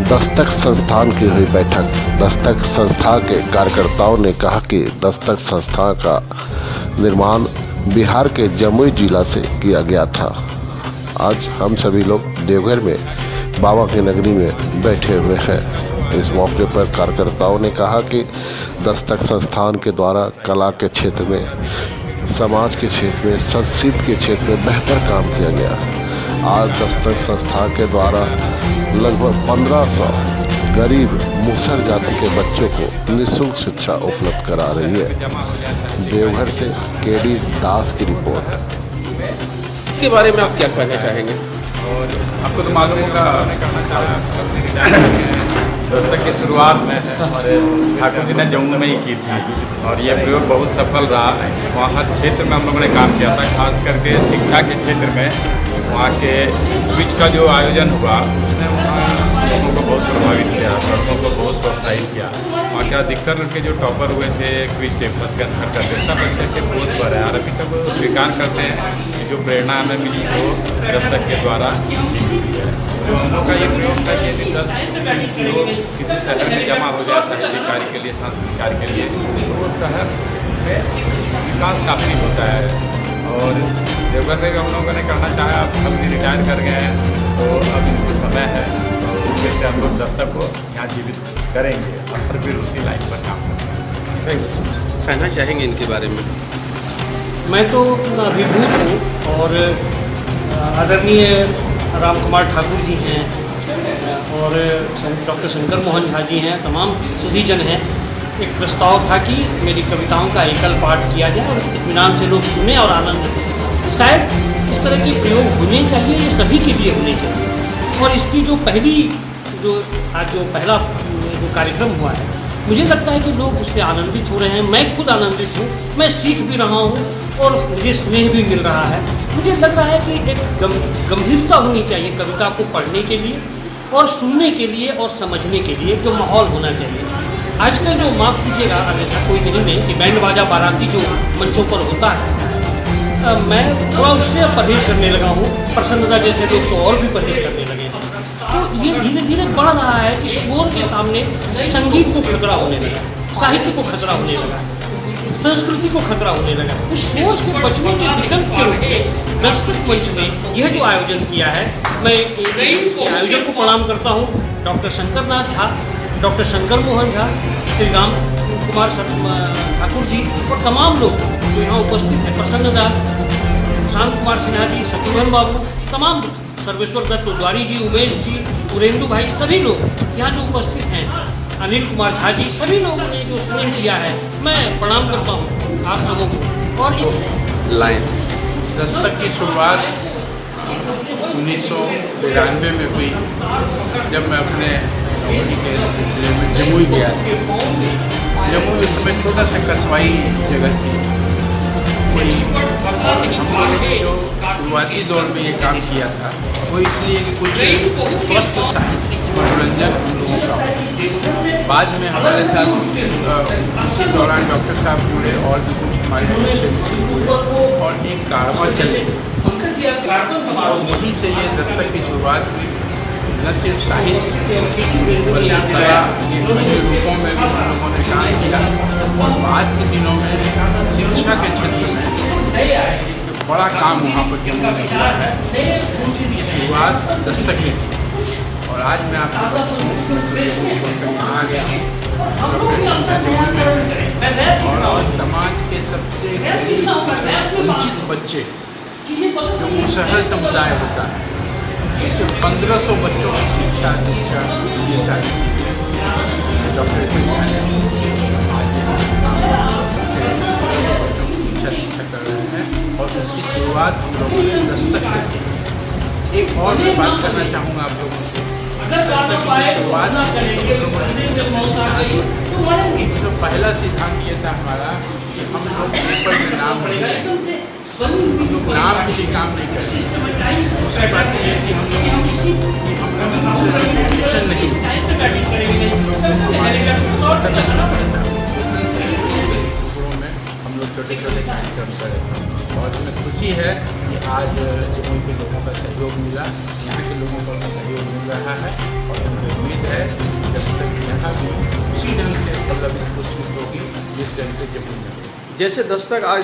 दस्तक संस्थान की हुई बैठक। दस्तक संस्था के कार्यकर्ताओं ने कहा कि दस्तक संस्था का निर्माण बिहार के जमुई जिला से किया गया था। आज हम सभी लोग देवघर में बाबा की नगरी में बैठे हुए हैं। इस मौके पर कार्यकर्ताओं ने कहा कि दस्तक संस्थान के द्वारा कला के क्षेत्र में, समाज के क्षेत्र में, संस्कृति के क्षेत्र में बेहतर काम किया गया। आज दस्तक संस्था के द्वारा लगभग 1500 गरीब मुसहर जाति के बच्चों को निःशुल्क शिक्षा उपलब्ध करा रही है। देवघर से केडी दास की रिपोर्ट। के बारे में आप क्या कहना चाहेंगे? और आपको तो मालूम होगा, दस्तक की शुरुआत में हमारे ठाकुर जी ने जम्मू में ही की थी और ये प्रयोग बहुत सफल रहा। वहाँ हर क्षेत्र में हम लोगों ने काम किया था, खास करके शिक्षा के क्षेत्र में। वहाँ के क्विज का जो आयोजन हुआ उसने वहाँ लोगों को बहुत प्रभावित किया, लड़कों को बहुत प्रोत्साहित किया। वहाँ के अधिकतर लड़के जो टॉपर हुए थे क्विज के फर्स्ट अंतर करते, सब अच्छे अच्छे पोस्ट पर है और अभी तक वो स्वीकार करते हैं कि जो प्रेरणा हमें मिली वो दस्तक के द्वारा तो हम लोग का ये प्रयोग था कि यदि 10 लोग किसी शहर में जमा हो जाए साहित्यिक कार्य के लिए, सांस्कृतिक कार्य के लिए, तो वो शहर में विकास काफ़ी होता है। और देवघर में भी हम लोगों ने करना चाहा, अब हम भी रिटायर कर गए हैं तो अब इनको समय है और जैसे हम लोग दस्तक को यहाँ जीवित करेंगे और फिर उसी लाइन पर काम करेंगे। कहना चाहेंगे इनके बारे में? मैं तो अभिभूत हूँ और आदरणीय राम कुमार ठाकुर जी हैं और डॉक्टर शंकर मोहन झा जी हैं, तमाम सुधीजन हैं। एक प्रस्ताव था कि मेरी कविताओं का एकल पाठ किया जाए और इत्मीनान से लोग सुने और आनंद लें। शायद इस तरह के प्रयोग होने चाहिए, ये सभी के लिए होने चाहिए। और इसकी जो पहला कार्यक्रम हुआ है, मुझे लगता है कि लोग उससे आनंदित हो रहे हैं। मैं खुद आनंदित हूँ, मैं सीख भी रहा हूँ और मुझे स्नेह भी मिल रहा है। मुझे लग रहा है कि एक गंभीरता होनी चाहिए कविता को पढ़ने के लिए और सुनने के लिए और समझने के लिए, जो माहौल होना चाहिए। आजकल जो, माफ़ कीजिएगा अन्यथा कोई नहीं कि बैंड बाजा बाराती जो मंचों पर होता है, मैं थोड़ा उससे परहेज करने लगा हूँ। प्रसन्नता जैसे लोग तो और भी परहेज करने लगे हैं। तो ये धीरे धीरे बढ़ रहा है कि शोर के सामने संगीत को खतरा होने लगा, साहित्य को खतरा होने लगा, संस्कृति को खतरा होने लगा। उस शोर से बचने के विकल्प के रूप में दस्तक मंच ने यह जो आयोजन किया है, मैं इसके आयोजन को प्रणाम करता हूँ। डॉक्टर शंकरनाथ झा, डॉक्टर शंकर मोहन झा, श्री राम कुमार ठाकुर जी और तमाम लोग जो यहाँ उपस्थित हैं, प्रसन्नदा, शांत कुमार सिन्हा जी, शत्रुघ्न बाबू, तमाम सर्वेश्वर दत्त द्वारी जी, उमेश जी, उरेंदु भाई, सभी लोग यहाँ जो उपस्थित हैं, अनिल कुमार झा जी, सभी लोगों ने जो स्नेह दिया है, मैं प्रणाम करता हूँ आप सबों को। और लाइन दस्तक की शुरुआत 1992 में हुई, जब मैं अपने नौकरी के सिलसिले में जमुई गया था। जमुई उस समय छोटा सा कस्बाई जगह थी। कोई हम लोगों ने जो शुरुआती दौर में ये काम किया था वो इसलिए कि कुछ स्वस्थ साहित्यिक मनोरंजन हम लोगों का हो। बाद में हमारे साथ उसी दौरान डॉक्टर साहब जुड़े और भी कुछ हमारे जुड़े और एक कारवां चले और वहीं से ये दस्तक की शुरुआत हुई। न सिर्फ साहित्य बल्कि कला के अन्य रूपों में भी हम लोगों ने काम किया और बाद के दिनों में शिक्षा के क्षेत्र में एक बड़ा काम वहाँ पर जम्मू में हुआ है। उसकी शुरुआत दस्तक ने की और आज मैं आपको आ गया हूँ और समाज के सबसे गरीब वंचित बच्चे जो मुसहर समुदाय होता है, उसके 1500 बच्चों की शिक्षा दीक्षा, ये सारी चीज़ें डॉक्टर शिक्षा दीक्षा कर रहे हैं और उसकी शुरुआत हम लोगों ने दस्तक से की। एक और मैं बात करना चाहूँगा आप लोगों से। दस्तक की शुरुआत तो पहला सिद्धांत ये था हमारा कि हम लोग पेपर में नाम नहीं, हम लोग नाम के लिए काम नहीं करते। दूसरी बात ये है कि हम लोग नहीं, टुकड़ों में हम लोग छोटे छोटे कार्यक्रम करें और हमें खुशी है कि आज जमुई के लोगों का सहयोग मिला, यहाँ के लोगों का सहयोग मिल रहा है और मुझे उम्मीद है मतलब इस मुश्किल होगी जिस ढंग से जम्मू में जैसे दस्तक आज